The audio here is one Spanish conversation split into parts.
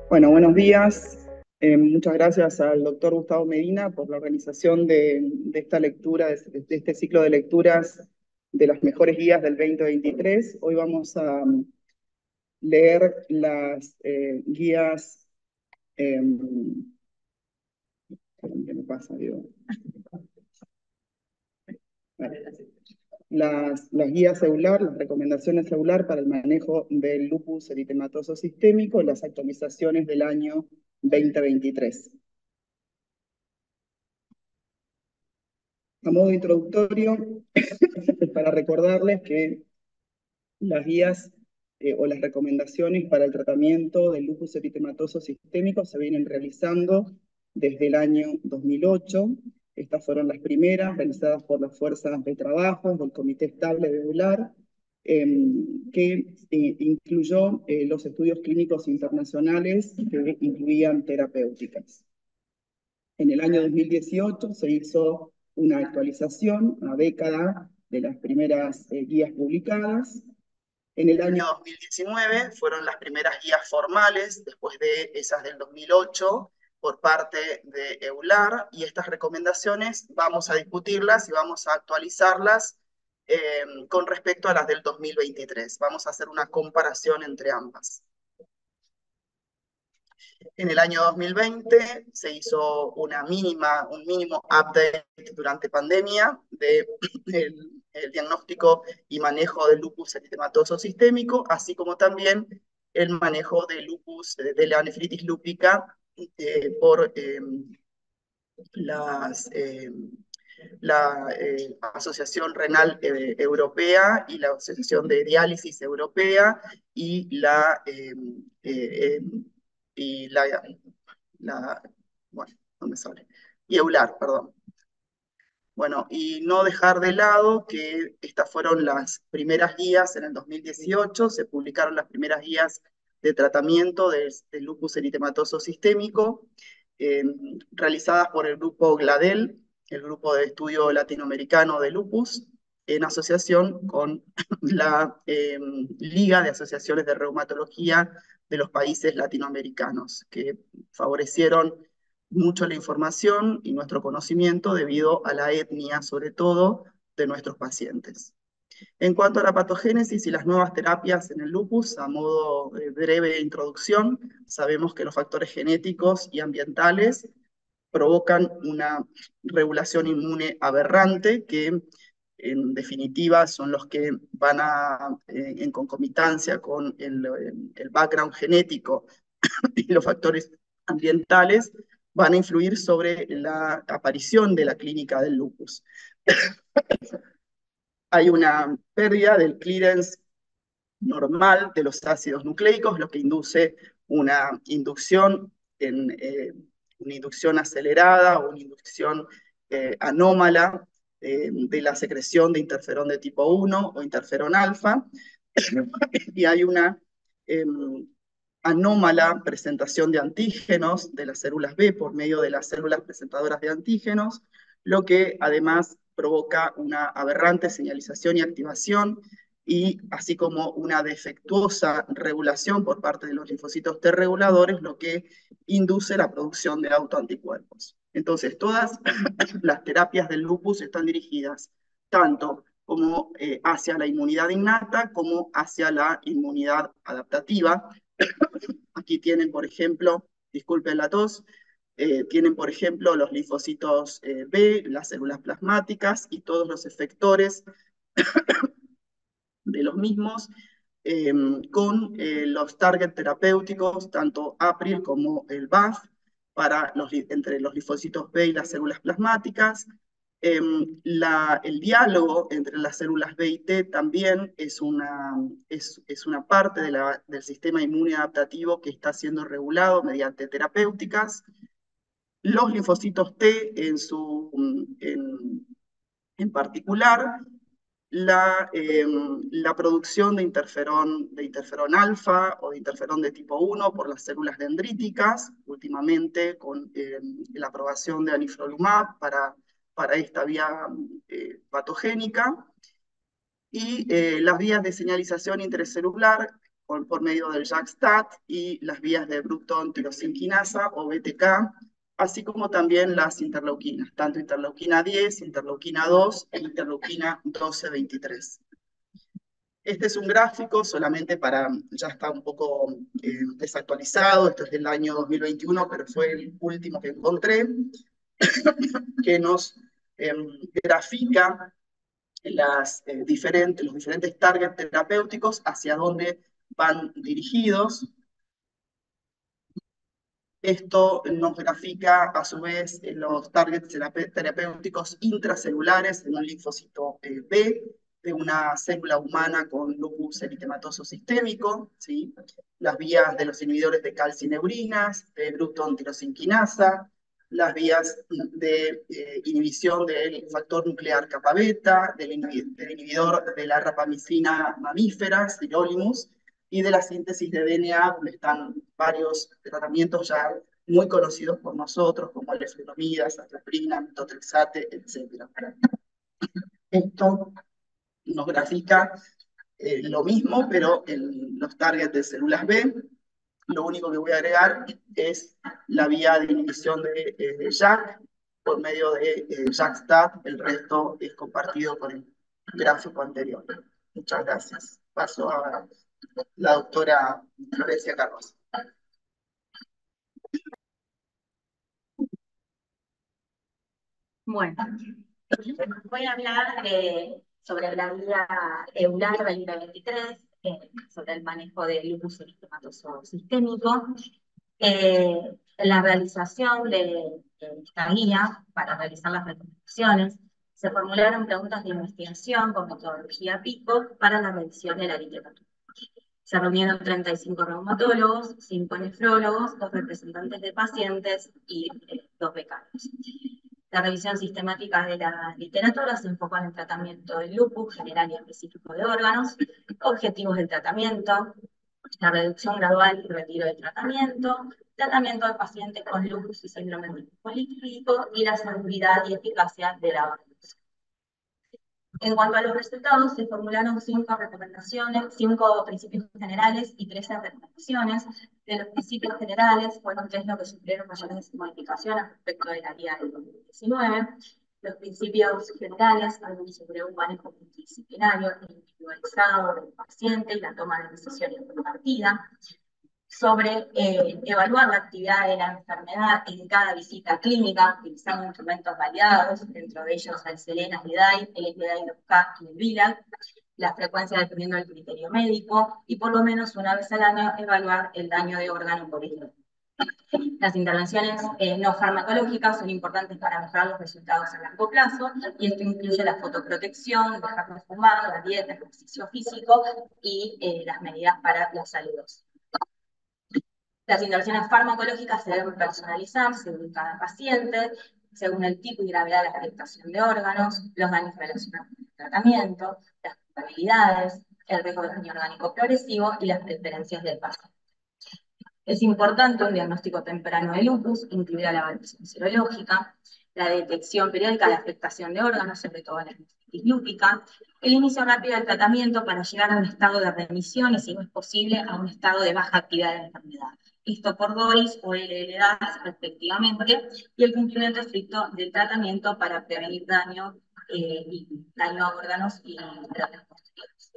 Bueno, buenos días. Muchas gracias al doctor Gustavo Medina por la organización de esta lectura, de este ciclo de lecturas de las mejores guías del 2023. Hoy vamos a leer las guías. ¿Qué me pasa, Diego? Las guías EULAR, las recomendaciones EULAR para el manejo del lupus eritematoso sistémico, las actualizaciones del año 2023. A modo introductorio, para recordarles que las guías o las recomendaciones para el tratamiento del lupus eritematoso sistémico se vienen realizando desde el año 2008. Estas fueron las primeras, realizadas por las fuerzas de trabajo del Comité Estable de EULAR, que incluyó los estudios clínicos internacionales que incluían terapéuticas. En el año 2018 se hizo una actualización, una década de las primeras guías publicadas. En el año 2019 fueron las primeras guías formales, después de esas del 2008, por parte de EULAR, y estas recomendaciones vamos a discutirlas y vamos a actualizarlas con respecto a las del 2023. Vamos a hacer una comparación entre ambas. En el año 2020 se hizo un mínimo update durante pandemia el diagnóstico y manejo del lupus eritematoso sistémico, así como también el manejo de lupus, de la nefritis lúpica por la Asociación Renal Europea y la Asociación de Diálisis Europea y bueno, no me sale, y EULAR, perdón. Bueno, y no dejar de lado que estas fueron las primeras guías en el 2018, se publicaron las primeras guías de tratamiento del lupus eritematoso sistémico, realizadas por el grupo GLADEL, el grupo de estudio latinoamericano de lupus, en asociación con la Liga de Asociaciones de Reumatología de los países latinoamericanos, que favorecieron mucho la información y nuestro conocimiento debido a la etnia, sobre todo, de nuestros pacientes. En cuanto a la patogénesis y las nuevas terapias en el lupus, a modo de breve introducción, sabemos que los factores genéticos y ambientales provocan una regulación inmune aberrante que en definitiva son los que van en concomitancia con el background genético y los factores ambientales, van a influir sobre la aparición de la clínica del lupus. Hay una pérdida del clearance normal de los ácidos nucleicos, lo que induce una inducción, una inducción acelerada o una inducción anómala de la secreción de interferón de tipo 1 o interferón alfa, y hay una anómala presentación de antígenos de las células B por medio de las células presentadoras de antígenos, lo que además provoca una aberrante señalización y activación, y así como una defectuosa regulación por parte de los linfocitos T reguladores, lo que induce la producción de autoanticuerpos. Entonces, todas las terapias del lupus están dirigidas tanto como hacia la inmunidad innata como hacia la inmunidad adaptativa. Aquí tienen, por ejemplo, disculpen la tos, tienen, por ejemplo, los linfocitos B, las células plasmáticas y todos los efectores de los mismos, con los target terapéuticos, tanto APRIL como el BAFF, entre los linfocitos B y las células plasmáticas. El diálogo entre las células B y T también es una parte del sistema inmune adaptativo que está siendo regulado mediante terapéuticas. Los linfocitos T en particular la producción de interferón alfa o de interferón de tipo 1 por las células dendríticas, últimamente con la aprobación de anifrolumab para esta vía patogénica, y las vías de señalización intracelular por medio del JAK-STAT y las vías de Bruton tirosinquinasa o BTK, así como también las interleuquinas, tanto interleuquina 10, interleuquina 2 e interleuquina 12-23. Este es un gráfico solamente para, ya está un poco desactualizado, esto es del año 2021, pero fue el último que encontré, que nos grafica los diferentes targets terapéuticos, hacia dónde van dirigidos. Esto nos grafica a su vez los targets terapéuticos intracelulares en un linfocito B de una célula humana con lupus eritematoso sistémico, ¿sí? Las vías de los inhibidores de calcineurinas, de Bruton tirosinquinasa, las vías de inhibición del factor nuclear kappa beta, del inhibidor de la rapamicina mamífera, sirolimus, y de la síntesis de DNA, donde están varios tratamientos ya muy conocidos por nosotros, como leflunomida, azathioprina, metotrexate, etc. Esto nos grafica lo mismo, pero en los targets de células B. Lo único que voy a agregar es la vía de inhibición de JAK por medio de JAK-STAT. El resto es compartido con el gráfico anterior. Muchas gracias. Paso a la doctora Florencia Carlos. Bueno, voy a hablar sobre la guía EULAR 2023, sobre el manejo del lupus eritematoso sistémico. La realización de esta guía, para realizar las recomendaciones, se formularon preguntas de investigación con metodología PICO para la revisión de la literatura. Se reunieron 35 reumatólogos, 5 nefrólogos, 2 representantes de pacientes y 2 becarios. La revisión sistemática de la literatura se enfocó en el tratamiento del lupus general y específico de órganos, objetivos del tratamiento, la reducción gradual y retiro del tratamiento de pacientes con lupus y síndrome políclico y la seguridad y eficacia de la vacunación. En cuanto a los resultados, se formularon 5 recomendaciones, 5 principios generales y 13 recomendaciones. De los principios generales fueron 3 los que sufrieron mayores modificaciones respecto de la guía del 2019. Los principios generales hablan sobre un manejo multidisciplinario e individualizado del paciente y la toma de decisiones compartida, sobre evaluar la actividad de la enfermedad en cada visita clínica, utilizando instrumentos validados, dentro de ellos el Selena SLEDAI, el SLEDAI-2K y el VILAC, la frecuencia dependiendo del criterio médico, y por lo menos una vez al año evaluar el daño de órgano por hilo. Las intervenciones no farmacológicas son importantes para mejorar los resultados a largo plazo, y esto incluye la fotoprotección, dejar de fumar, la dieta, ejercicio físico y las medidas para la salud. Las intervenciones farmacológicas se deben personalizar según cada paciente, según el tipo y gravedad de la afectación de órganos, los daños relacionados con el tratamiento, las probabilidades, el riesgo de daño orgánico progresivo y las preferencias del paciente. Es importante un diagnóstico temprano de lupus, incluida la evaluación serológica, la detección periódica de afectación de órganos, sobre todo la nefritis lúpica, el inicio rápido del tratamiento para llegar a un estado de remisión y, si no es posible, a un estado de baja actividad de la enfermedad. Esto por DORIS o LLDAS respectivamente, y el cumplimiento estricto del tratamiento para prevenir daño a órganos y terapias posteriores.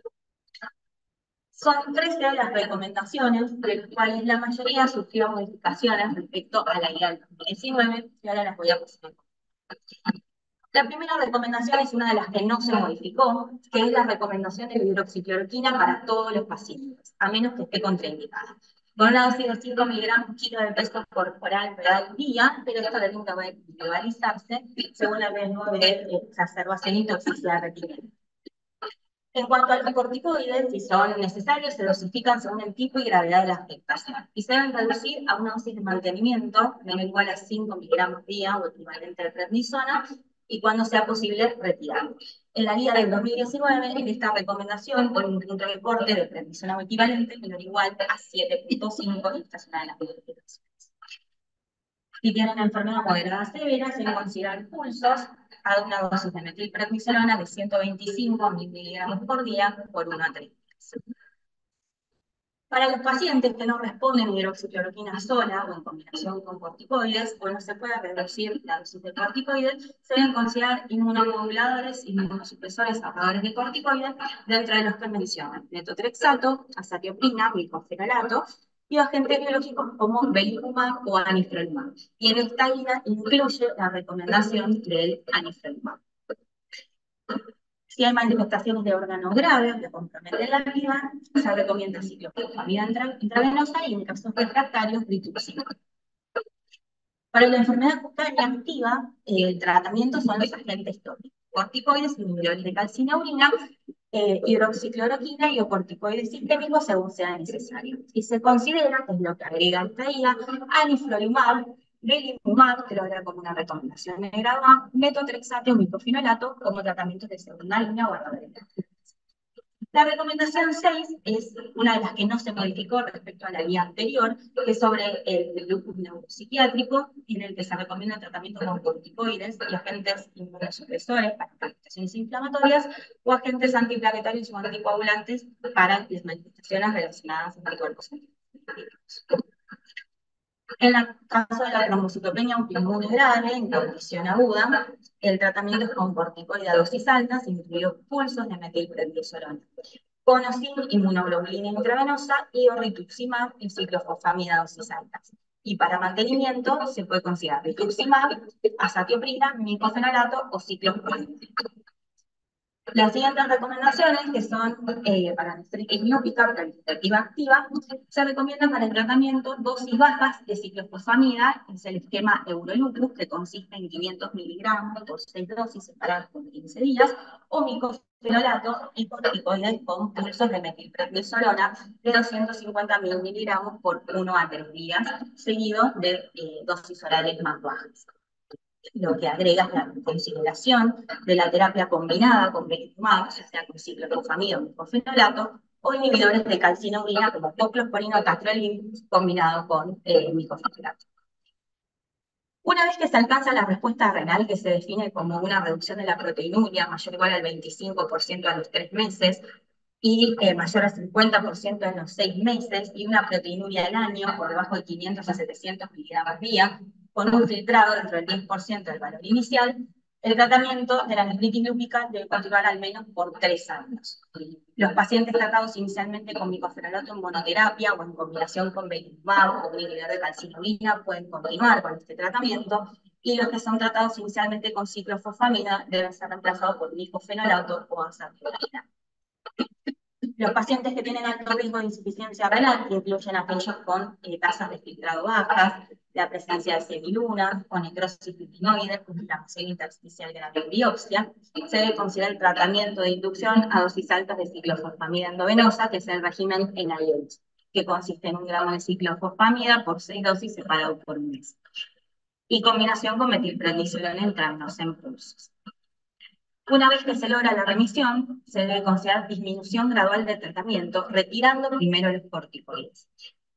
Son 13 las recomendaciones, de las cuales la mayoría sufrió modificaciones respecto a la guía del 2019, y ahora las voy a presentar. La primera recomendación es una de las que no se modificó, que es la recomendación de hidroxicloroquina para todos los pacientes, a menos que esté contraindicada. Con una dosis de 5 miligramos kilo de peso corporal al día, pero esto también puede individualizarse según el riesgo de exacerbación y toxicidad retinal. En cuanto a los corticoides, si son necesarios, se dosifican según el tipo y gravedad de la afectación, y se deben reducir a una dosis de mantenimiento no igual a 5 miligramos día o equivalente de prednisona, y cuando sea posible retirarlo. En la guía del 2019, en esta recomendación por un punto de corte de prednisona equivalente menor o igual a 7,5, y esta es una de las modificaciones. Si tienen una enfermedad moderada severa, se deben considerar pulsos a una dosis de metilprednisolona de 125 miligramos por día por 1 a 3 días. Para los pacientes que no responden a hidroxicloroquina sola o en combinación con corticoides, o no se puede reducir la dosis de corticoides, se deben considerar inmunomoduladores, inmunosupresores, ahorradores de corticoides, dentro de los que mencionan metotrexato, azatioprina, micofenolato, y agentes biológicos como belimumab o anifrolumab. Y en esta guía incluye la recomendación del anifrolumab. Si hay manifestaciones de órganos graves que comprometen la vida, se recomienda ciclofosfamida intravenosa y en casos refractarios rituximab. Para la enfermedad cutánea activa, el tratamiento son los agentes tópicos, corticoides, inhibidores de calcineurina, hidroxicloroquina y o corticoides sistémicos según sea necesario. Y se considera, que es lo que agrega esta guía, anifrolumab, belimumab, que lo agrega como una recomendación de grado A, metotrexato o micofenolato como tratamientos de segunda línea o guardadera. La recomendación 6 es una de las que no se modificó respecto a la guía anterior, que es sobre el lupus neuropsiquiátrico, en el que se recomienda tratamiento con corticoides y agentes inmunosupresores para manifestaciones inflamatorias o agentes antiplaquetarios o anticoagulantes para las manifestaciones relacionadas a anticuerpos antiplaquéticos. En el caso de la trombocitopenia autoinmune grave, en condición aguda, el tratamiento es con corticoides a dosis altas, incluidos pulsos de metilprednisolona, con o sin inmunoglobulina intravenosa y o rituximab y ciclofosfamida a dosis altas. Y para mantenimiento se puede considerar rituximab, azatioprina, micofenolato o ciclosporina. Las siguientes recomendaciones, que son para nefritis miópica, planificativa activa, se recomiendan para el tratamiento dosis bajas de ciclofosfamida, es el esquema Eurolupus, que consiste en 500 miligramos por 6 dosis separadas por 15 días, o micofenolato y corticoides con pulsos de metilprednisolona de 250 miligramos por 1 a 3 días, seguido de dosis orales más bajas. Lo que agrega es la consideración de la terapia combinada con belimumab, ya sea con ciclofosfamida o micofenolato, o inhibidores de calcineurina como coclosporina o castrolin combinado con micofenolato. Una vez que se alcanza la respuesta renal, que se define como una reducción de la proteinuria mayor o igual al 25% a los 3 meses, y mayor al 50% en los 6 meses, y una proteinuria al año por debajo de 500 a 700 miligramos día, con un filtrado dentro del 10% del valor inicial, el tratamiento de la nefritis lúpica debe continuar al menos por 3 años. Los pacientes tratados inicialmente con micofenolato en monoterapia o en combinación con belimumab o un inhibidor de calcineurina pueden continuar con este tratamiento, y los que son tratados inicialmente con ciclofosfamida deben ser reemplazados por micofenolato o azatioprina. Los pacientes que tienen alto riesgo de insuficiencia renal, que incluyen aquellos con tasas de filtrado bajas, la presencia de semilunas o necrosis retinoide, con inflamación intersticial grave en biopsia, se debe considerar el tratamiento de inducción a dosis altas de ciclofosfamida endovenosa, que es el régimen NIH, que consiste en 1 gramo de ciclofosfamida por 6 dosis separado por un mes, y combinación con metilprednisolona intravenosa en pulsos. Una vez que se logra la remisión, se debe considerar disminución gradual de tratamiento, retirando primero los corticoides.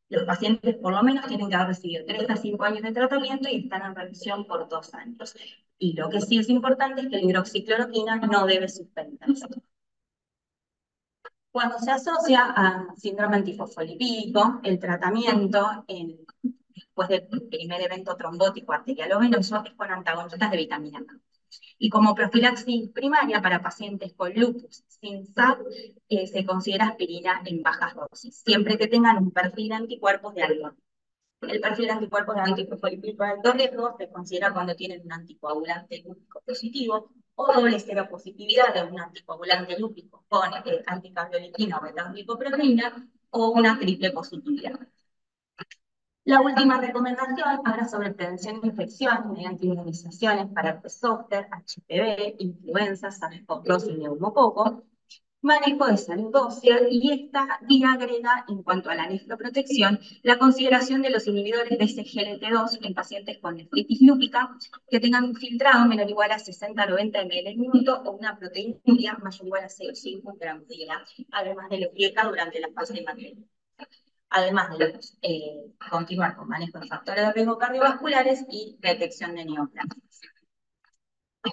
Los pacientes por lo menos tienen que haber recibido 3 a 5 años de tratamiento y están en remisión por 2 años. Y lo que sí es importante es que la hidroxicloroquina no debe suspenderse. Cuando se asocia a síndrome antifosfolipídico, el tratamiento después del primer evento trombótico arterial o venoso es con antagonistas de vitamina K. Y como profilaxis primaria para pacientes con lupus sin SAP, se considera aspirina en bajas dosis, siempre que tengan un perfil de anticuerpos de alto riesgo. El perfil de anticuerpos de antifosfolipídico de alto riesgo se considera cuando tienen un anticoagulante lúpico positivo o doble seropositividad de un anticoagulante lúpico con anticardiolitina o beta-glicoproteína o una triple positividad. La última recomendación habla sobre prevención de infecciones mediante inmunizaciones para herpes zóster, HPV, influenza, SARS-CoV-2 y neumococo. manejo de salud ósea, y esta guía agrega, en cuanto a la nefroprotección, la consideración de los inhibidores de SGLT2 en pacientes con nefritis lúpica que tengan un filtrado menor o igual a 60-90 ml en minuto o una proteinuria mayor o igual a 0,5 gramos día, además de lo que durante la fase de mantenimiento. Además de continuar con manejo de factores de riesgo cardiovasculares y detección de neoplasias.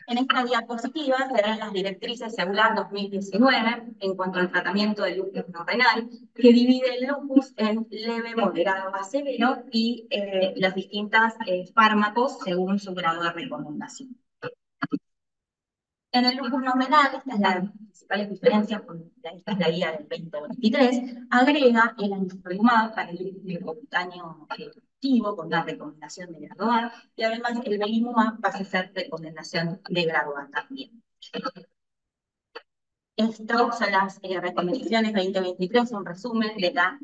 En esta diapositiva se ven las directrices EULAR 2019 en cuanto al tratamiento del lupus no renal, que divide el lupus en leve, moderado a severo y los distintos fármacos según su grado de recomendación. En el lupus no renal, esta es la principales diferencias, esta es la guía del 2023, agrega el anifrolumab para el lupus cutáneo activo con una recomendación de grado A, y además el belimumab pasa a ser recomendación de grado A también. Estas son las recomendaciones 2023, un resumen de la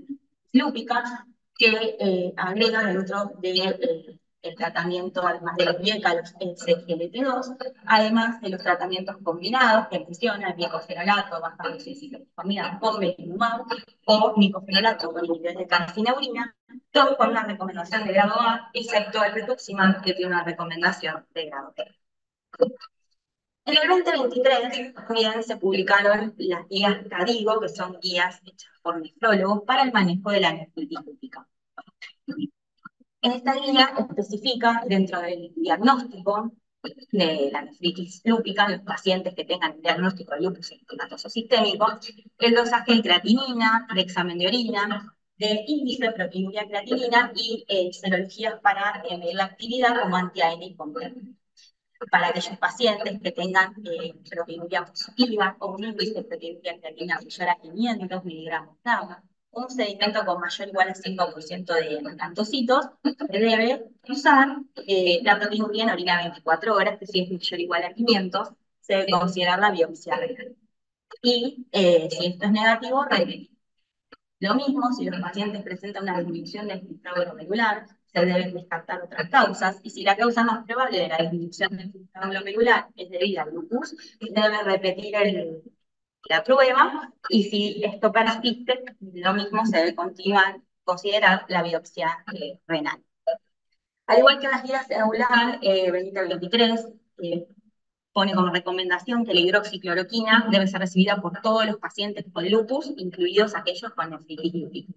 lúpica que agrega dentro de, el tratamiento, además de los BIECA, los SGLT2, además de los tratamientos combinados que menciona el micofenolato, baja dosis de ciclopamida con belimumab, o micofenolato con inhibidores de calcineurina, todo con una recomendación de grado A, excepto el rituximab, que tiene una recomendación de grado B. En el 2023 también se publicaron las guías CADIGO, que son guías hechas por nefrólogos para el manejo de la nefritis lúpica. En esta guía especifica, dentro del diagnóstico de la nefritis lúpica, los pacientes que tengan el diagnóstico de lupus eritematoso sistémico, el dosaje de creatinina, de examen de orina, de índice de proteinuria creatinina y serologías para medir la actividad como anti-AN y complemento. Para aquellos pacientes que tengan proteinuria positiva o un índice de proteinuria creatina mayor a 500 miligramos gamma, un sedimento con mayor o igual a 5% de lactocitos, se debe usar la proteinuria en orina 24 horas, que si es mayor o igual a 500, se debe considerar la biopsia renal. Y si esto es negativo, repetir. Lo mismo, si los pacientes presentan una disminución del filtrado glomerular, se deben descartar otras causas, y si la causa más probable de la disminución del filtrado glomerular es debida al lupus, se debe repetir la prueba, y si esto persiste, lo mismo se debe considerar la biopsia renal. Al igual que las guías EULAR 2023, pone como recomendación que la hidroxicloroquina debe ser recibida por todos los pacientes con lupus, incluidos aquellos con nefritis lúpica,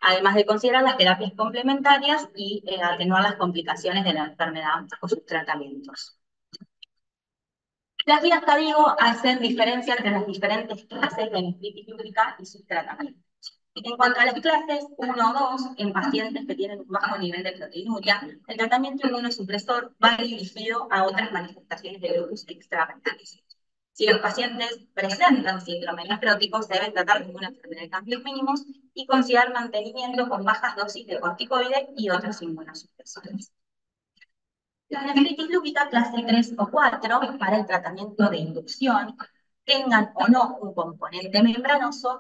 además de considerar las terapias complementarias y atenuar las complicaciones de la enfermedad o sus tratamientos. Las guías CADIGO hacen diferencia entre las diferentes clases de nefritis lúpica y sus tratamientos. En cuanto a las clases 1 o 2, en pacientes que tienen un bajo nivel de proteinuria, el tratamiento inmunosupresor va dirigido a otras manifestaciones de lupus extrarrenales. Si los pacientes presentan síndrome nefrótico, se deben tratar como una enfermedad de cambios mínimos y considerar mantenimiento con bajas dosis de corticoides y otros inmunosupresores. La nefritis lúpica clase 3 o 4, para el tratamiento de inducción, tengan o no un componente membranoso,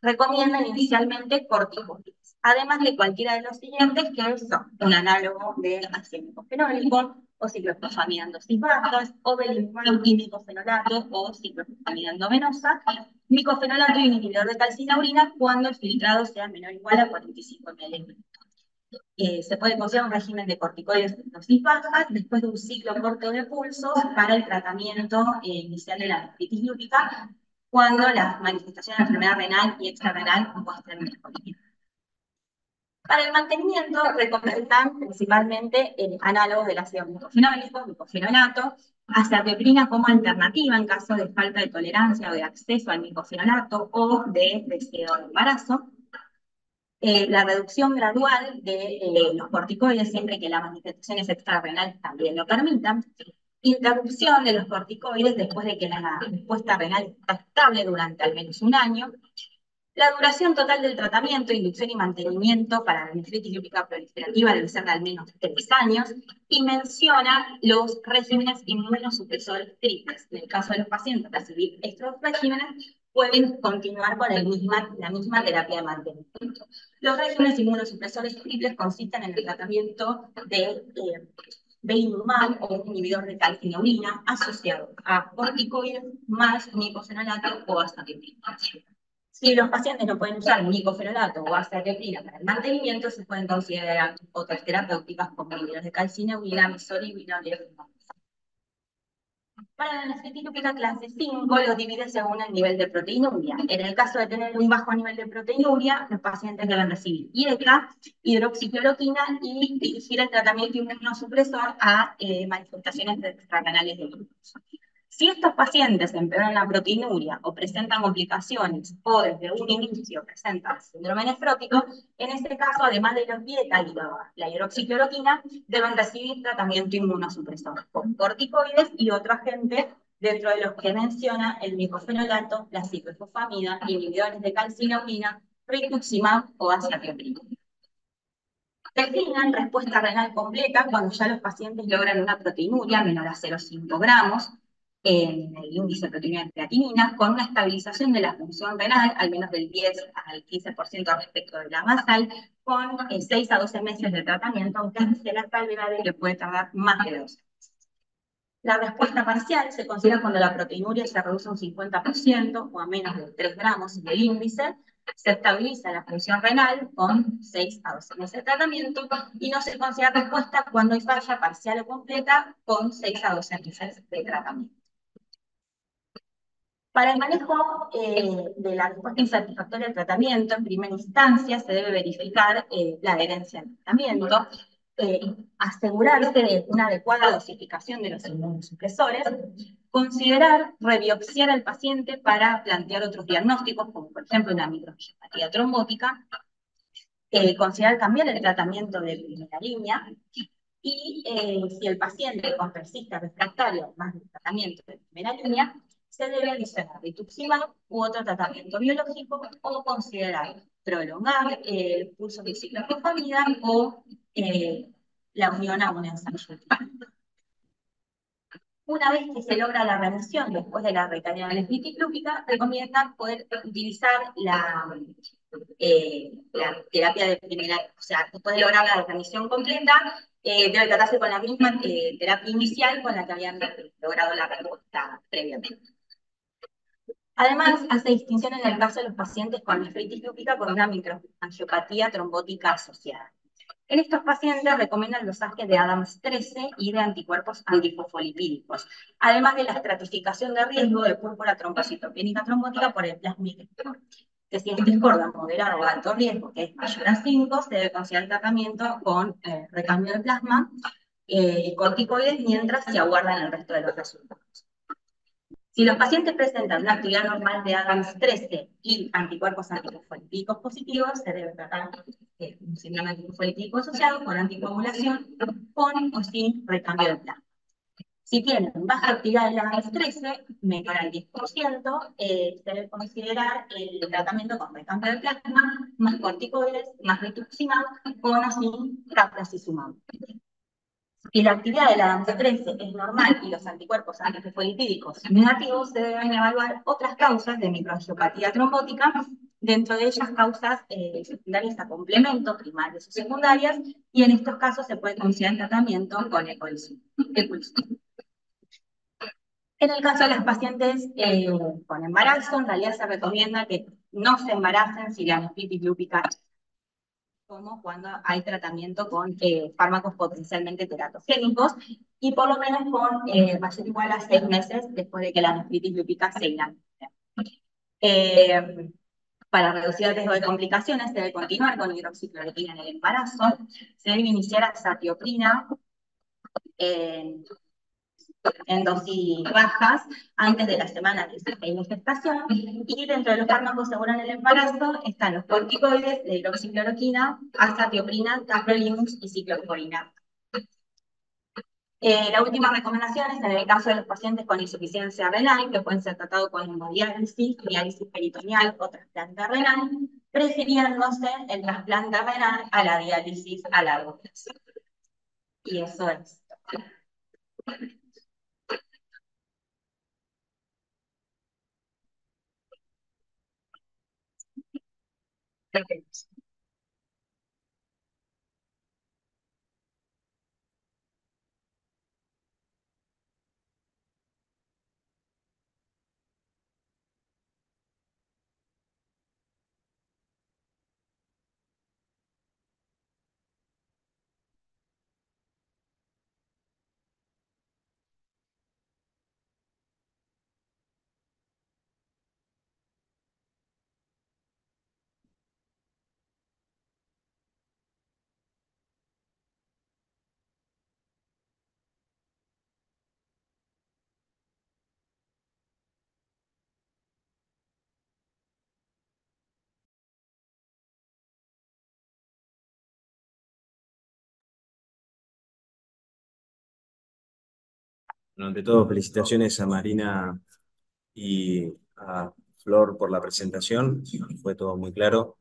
recomiendan inicialmente corticoides, además de cualquiera de los siguientes, que son un análogo de ácido micofenólico, o ciclofosfamida en dosis bajas, o belimumab y micofenolato, o ciclofosfamida endovenosa, micofenolato y inhibidor de calcineurina cuando el filtrado sea menor o igual a 45 ml. Se puede considerar un régimen de corticoides en dosis bajas después de un ciclo corto de pulsos para el tratamiento inicial de la nefritis lúpica, cuando las manifestaciones de enfermedad renal y extrarrenal muestren mejoría. Para el mantenimiento recomiendan principalmente análogos del ácido micofenólico, micofenolato, azathioprina como alternativa en caso de falta de tolerancia o de acceso al micofenolato o de deseo de embarazo. La reducción gradual de los corticoides, siempre que las manifestaciones extrarrenales también lo permitan. Interrupción de los corticoides después de que la respuesta renal está estable durante al menos un año. La duración total del tratamiento, inducción y mantenimiento para la nefritis lúpica proliferativa debe ser de al menos 3 años, y menciona los regímenes inmunosupresores triples. En el caso de los pacientes recibir estos regímenes, pueden continuar con la misma terapia de mantenimiento. Los regímenes inmunosupresores triples consisten en el tratamiento de belimumab o un inhibidor de calcineuria asociado a corticoides más nicofenolato o azathioprina. Si los pacientes no pueden usar nicofenolato o azathioprina para el mantenimiento, se pueden considerar otras terapéuticas como inhibidores de calcineuria, mesoribina o leflunomida. Para la nefritis lúpica clase 5 los divide según el nivel de proteinuria. En el caso de tener un bajo nivel de proteinuria, los pacientes deben recibir IECA, hidroxicloroquina y dirigir el tratamiento inmunosupresor a manifestaciones extracanales de glucosa. Si estos pacientes empeoran la proteinuria o presentan complicaciones o desde un inicio presentan síndrome nefrótico, en este caso, además de los IECA y la hidroxicloroquina, deben recibir tratamiento inmunosupresor con corticoides y otro agente dentro de los que menciona el nicofenolato, la ciclofosfamida, inhibidores de calcineuria, rituximab o azathioprina. Definen respuesta renal completa cuando ya los pacientes logran una proteinuria menor a 0,5 gramos en el índice de proteinuria de creatinina, con una estabilización de la función renal, al menos del 10 al 15% respecto de la basal, con 6 a 12 meses de tratamiento, aunque se la salvedad de que puede tardar más de 12 meses. La respuesta parcial se considera cuando la proteinuria se reduce un 50% o a menos de 3 gramos en el índice, se estabiliza la función renal con 6 a 12 meses de tratamiento y no se considera respuesta cuando hay falla parcial o completa con 6 a 12 meses de tratamiento. Para el manejo de la respuesta insatisfactoria al tratamiento, en primera instancia se debe verificar la adherencia al tratamiento, asegurarse de una adecuada dosificación de los inmunosupresores, considerar rebiopsiar al paciente para plantear otros diagnósticos, como por ejemplo una microangiopatía trombótica, considerar cambiar el tratamiento de primera línea, y si el paciente persiste refractario más del tratamiento de primera línea, se debe adicionar rituximab u otro tratamiento biológico o considerar prolongar el curso de ciclofosfamida o la unión a un ensayo. Una vez que se logra la remisión después de la recaída de la nefritis lúpica, recomiendan poder utilizar la terapia de primera, o sea, después de lograr la remisión completa, debe tratarse con la misma terapia inicial con la que habían logrado la respuesta previamente. Además, hace distinción en el caso de los pacientes con nefritis lúpica con una microangiopatía trombótica asociada. En estos pacientes recomiendan el dosaje de Adams 13 y de anticuerpos antifosfolipídicos, además de la estratificación de riesgo de púrpura trombocitopénica trombótica por el plasmídico, que si este score de moderado o alto riesgo, que es mayor a 5, se debe considerar el tratamiento con recambio de plasma y corticoides mientras se aguardan el resto de los resultados. Si los pacientes presentan una actividad normal de Adams 13 y anticuerpos antifosfolípicos positivos, se debe tratar un síndrome antifosfolípico asociado con anticoagulación, con o sin recambio de plasma. Si tienen baja actividad de Adams 13, menor al 10%, se debe considerar el tratamiento con recambio de plasma, más corticoides, más rituximab, con o sin tafrazizumab. Si la actividad de la Adams 13 es normal y los anticuerpos antifosfolipídicos negativos, se deben evaluar otras causas de microangiopatía trombótica, dentro de ellas causas secundarias a complemento, primarias o secundarias, y en estos casos se puede considerar el tratamiento con eculizumab. En el caso de las pacientes con embarazo, en realidad se recomienda que no se embaracen si la nefritis lúpica, como cuando hay tratamiento con fármacos potencialmente teratogénicos y por lo menos con mayor o igual a 6 meses después de que la nefritis lúpica se inactive. Para reducir el riesgo de complicaciones, se debe continuar con hidroxicloroquina en el embarazo, se debe iniciar azatioprina en dosis bajas antes de la semana 16 de gestación, y dentro de los fármacos seguros en el embarazo están los corticoides, la hidroxicloroquina, azatioprina, tacrolimus y ciclosporina. La última recomendación es en el caso de los pacientes con insuficiencia renal, que pueden ser tratados con hemodiálisis, diálisis peritoneal o trasplante renal, prefiriéndose el trasplante renal a la diálisis a largo plazo. Y eso es. Perfecto. Bueno, ante todo, felicitaciones a Marina y a Flor por la presentación. Fue todo muy claro.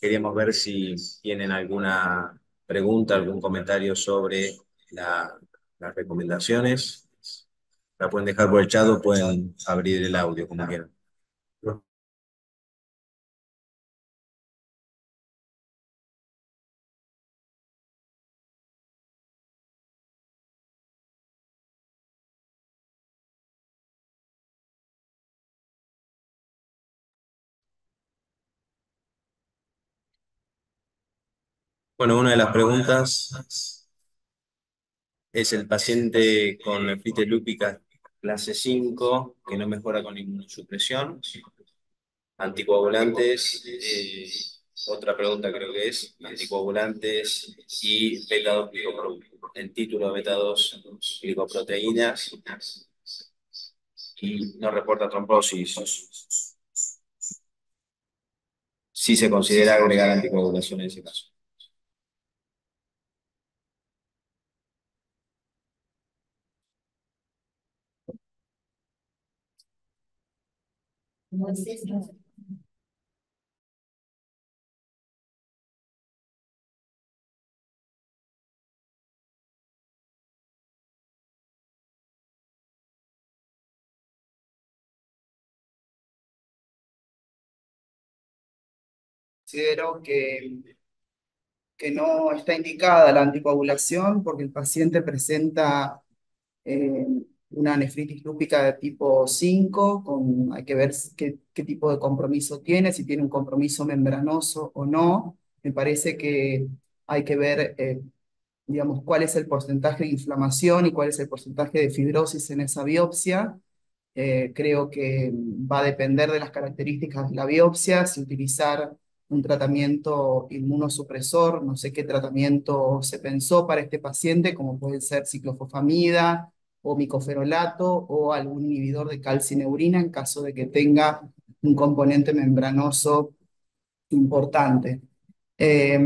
Queríamos ver si tienen alguna pregunta, algún comentario sobre la- las recomendaciones. La pueden dejar por el chat o pueden abrir el audio como quieran. Bueno, una de las preguntas es el paciente con nefritis lúpica clase 5 que no mejora con inmunosupresión, anticoagulantes, otra pregunta creo que es anticoagulantes y beta-2 el título de beta-2 glicoproteínas y no reporta trombosis. Sí se considera agregar anticoagulación en ese caso. Considero que no está indicada la anticoagulación porque el paciente presenta eh, una nefritis lúpica de tipo 5, hay que ver qué tipo de compromiso tiene, si tiene un compromiso membranoso o no. Me parece que hay que ver, digamos, cuál es el porcentaje de inflamación y cuál es el porcentaje de fibrosis en esa biopsia. Creo que va a depender de las características de la biopsia, si utilizar un tratamiento inmunosupresor, no sé qué tratamiento se pensó para este paciente, como puede ser ciclofosfamida o micoferolato o algún inhibidor de calcineurina en caso de que tenga un componente membranoso importante. Eh,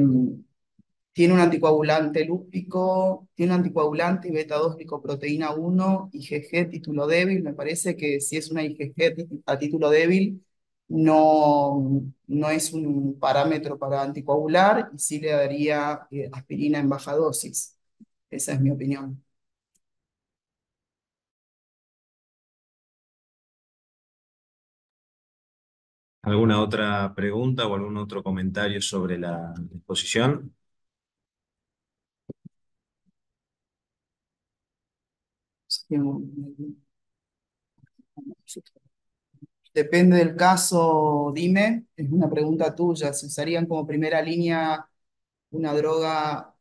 Tiene un anticoagulante lúpico, tiene un anticoagulante y beta-2 glicoproteína 1, IgG título débil. Me parece que si es una IgG a título débil, no es un parámetro para anticoagular y sí le daría aspirina en baja dosis. Esa es mi opinión. ¿Alguna otra pregunta o algún otro comentario sobre la exposición? Depende del caso, dime, es una pregunta tuya. ¿Se usarían como primera línea una droga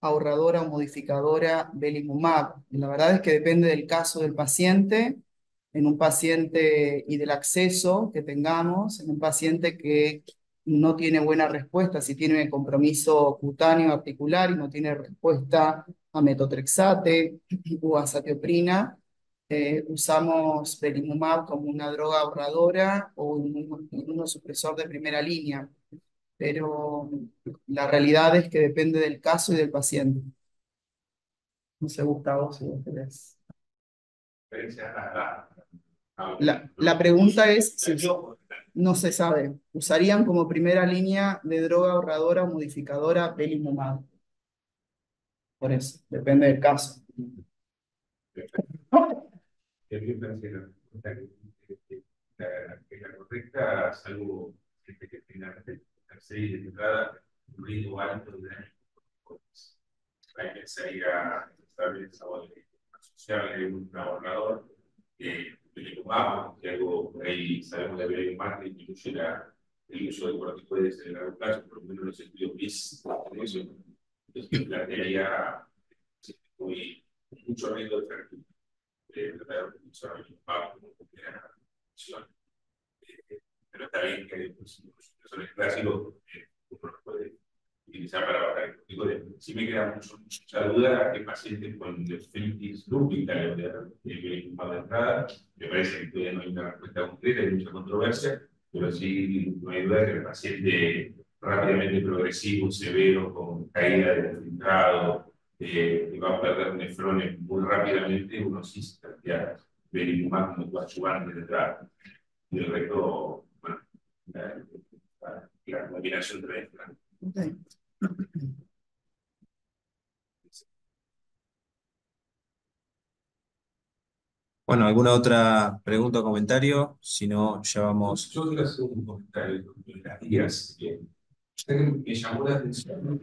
ahorradora o modificadora belimumab? La verdad es que depende del caso del paciente, en un paciente y del acceso que tengamos, en un paciente que no tiene buena respuesta, si tiene compromiso cutáneo articular y no tiene respuesta a metotrexate o a satioprina, usamos belimumab como una droga ahorradora o un inmunosupresor de primera línea, pero la realidad es que depende del caso y del paciente. No sé, Gustavo, si vos querés. La pregunta es si no se sabe. ¿Usarían como primera línea de droga ahorradora o modificadora belimumab? Por eso, depende del caso. La correcta, salvo que tenga tercera y de entrada, un riesgo alto de daño. Hay que salir a establecer asociarle un ahorrador que algo por ahí sabemos de haber más que incluye el uso de corticoides en el largo plazo, por lo menos los estudios BIS de eso. Entonces, yo plantearía mucho riesgo de tratar de usar el impacto como primera opción. Pero está bien que son clásicos, uno los puede utilizar para bajar el corticoide. Si me queda mucha duda, ¿qué pacientes con nefritis lúpica de entrada? Me parece que todavía no hay una respuesta concreta, hay mucha controversia, pero sí no hay duda que el paciente rápidamente progresivo, severo, con caída del filtrado, que va a perder nefrones muy rápidamente, uno sí se tendría Belimumab como coadyuvante de entrada. Y el resto, bueno, la combinación de esta. Ok. Bueno, ¿alguna otra pregunta o comentario? Si no, ya vamos. Yo quiero hacer un comentario sobre las guías. Me llamó la atención,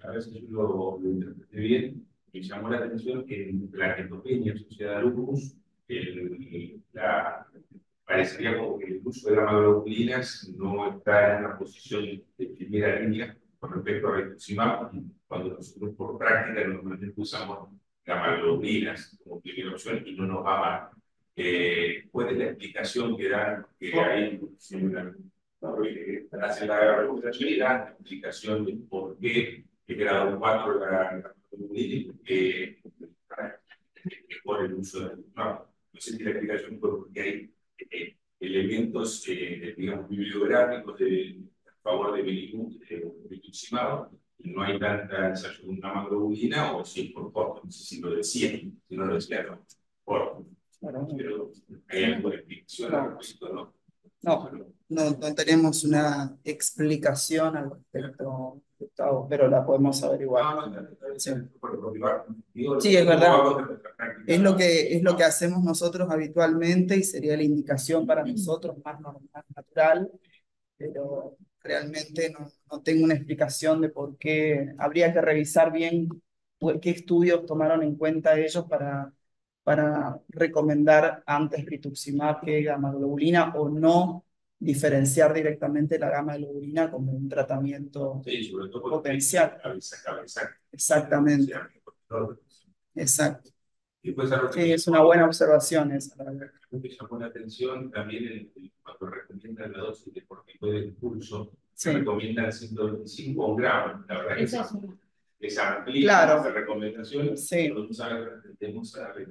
a ver si yo lo interpreté bien, me llamó la atención que en la ketopenia asociada a lupus, parecería como que el uso de gamma-globulinas no está en una posición de primera línea con respecto a rituximab, cuando nosotros por práctica normalmente usamos gamma-globulinas como primera opción y no nos va mal. ¿Cuál es la explicación que dan que hay hace la recomendación y dan la explicación de por qué el grado 4 de la globulina mejor el uso de no sé si la explicación fue porque hay elementos, digamos, bibliográficos a favor de rituximab, y no hay tanta ensayo de una globulina, o si es por corto, no sé si lo decía, si no lo decía, no, por, pero hay alguna explicación al respecto, ¿no? No tenemos una explicación al respecto, Gustavo, pero la podemos averiguar. Sí. Sí, es verdad. Es lo que hacemos nosotros habitualmente y sería la indicación para nosotros más normal, natural, pero realmente no tengo una explicación de por qué. Habría que revisar bien qué estudios tomaron en cuenta ellos para recomendar antes rituximab que gamma globulina o no diferenciar directamente la gamma globulina como un tratamiento potencial. Exactamente. Exacto. Sí, es una buena observación esa. Me llamó la atención también cuando recomiendan la dosis de corticoide de pulso, sí. Recomiendan 125 gramos. La verdad que es amplia claro. la recomendación. Sí. A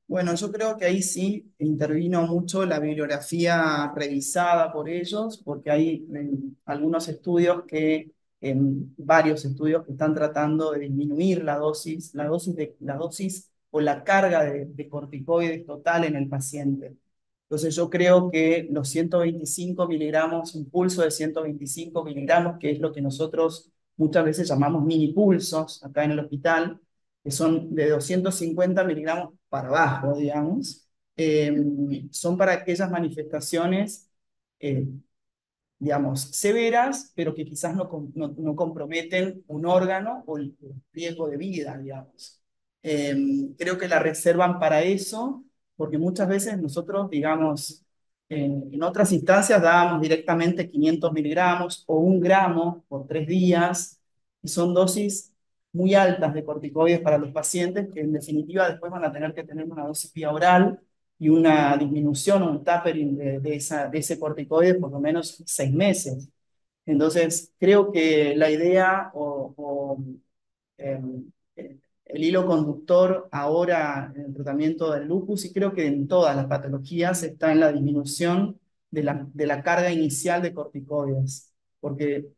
bueno, yo creo que ahí sí intervino mucho la bibliografía revisada por ellos, porque hay algunos estudios varios estudios que están tratando de disminuir la dosis o la carga de corticoides total en el paciente. Entonces yo creo que los 125 miligramos, un pulso de 125 miligramos, que es lo que nosotros muchas veces llamamos mini pulsos acá en el hospital, que son de 250 miligramos para abajo, digamos, son para aquellas manifestaciones, digamos, severas, pero que quizás no comprometen un órgano o el riesgo de vida, digamos. Creo que la reservan para eso, porque muchas veces nosotros, digamos, en otras instancias dábamos directamente 500 miligramos o 1 gramo por 3 días, y son dosis muy altas de corticoides para los pacientes que en definitiva después van a tener que tener una dosis vía oral y una disminución o un tapering de ese corticoide por lo menos 6 meses. Entonces, creo que la idea eh, el hilo conductor ahora en el tratamiento del lupus, y creo que en todas las patologías, está en la disminución de la carga inicial de corticoides, porque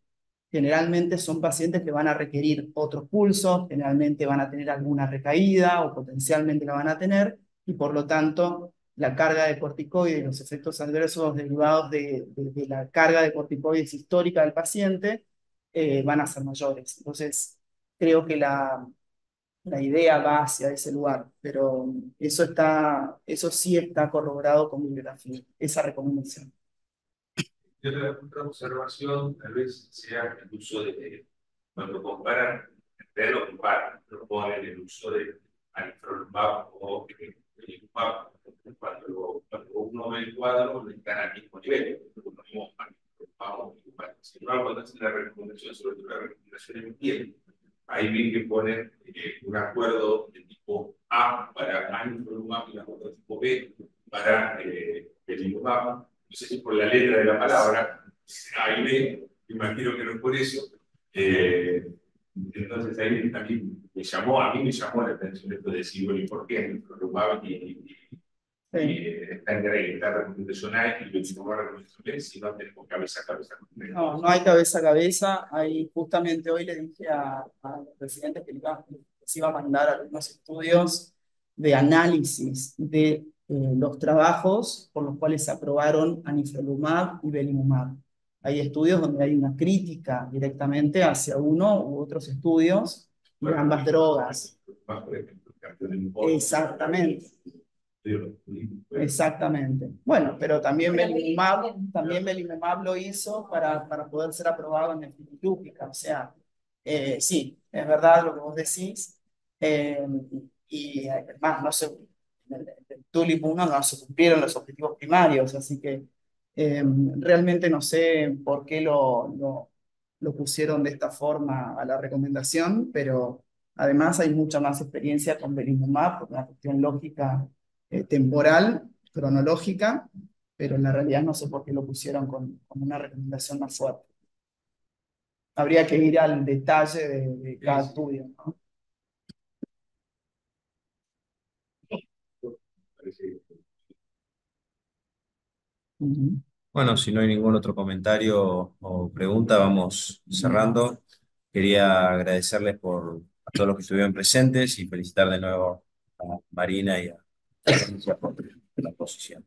generalmente son pacientes que van a requerir otros pulsos, generalmente van a tener alguna recaída o potencialmente la van a tener, y por lo tanto la carga de corticoides y los efectos adversos derivados de la carga de corticoides histórica del paciente van a ser mayores. Entonces, creo que la idea va hacia ese lugar, pero eso sí está corroborado con bibliografía, esa recomendación. Y otra observación, tal vez sea el uso cuando comparan, lo ponen el uso de anifrolumab o Belimumab, cuando uno ve el cuadro, están al mismo nivel. Sin embargo, cuando hacen la recomendación, sobre todo la recomendación en piel, ahí ven que ponen un acuerdo de tipo A para anifrolumab y un acuerdo de tipo B para Belimumab. No sé si por la letra de la palabra, ahí me imagino que no es por eso. Entonces ahí también a mí me llamó la atención esto de decir, bueno, ¿y por qué? está en la recomendación A y lo hicimos la recomendación B, si no tenemos cabeza a cabeza con el No, no hay cabeza a cabeza. Hay, justamente hoy le dije a los presidentes que les iba a mandar algunos estudios de análisis de los trabajos por los cuales se aprobaron anifrolumab y belimumab. Hay estudios donde hay una crítica directamente hacia uno u otros estudios de ambas drogas. Por ejemplo, campeón en bola. Exactamente. Exactamente. Bueno, pero también belimumab lo hizo para poder ser aprobado en el Lúpica. O sea, sí, es verdad lo que vos decís. Y además, no se, en el Tulip 1 no se cumplieron los objetivos primarios, así que realmente no sé por qué lo pusieron de esta forma a la recomendación, pero además hay mucha más experiencia con belimumab por una cuestión lógica temporal, cronológica, pero en la realidad no sé por qué lo pusieron con una recomendación más fuerte. Habría que ir al detalle de cada estudio, ¿no? Ujú. Bueno, si no hay ningún otro comentario o pregunta, vamos cerrando. Quería agradecerles a todos los que estuvieron presentes y felicitar de nuevo a Marina y a Alicia por la exposición.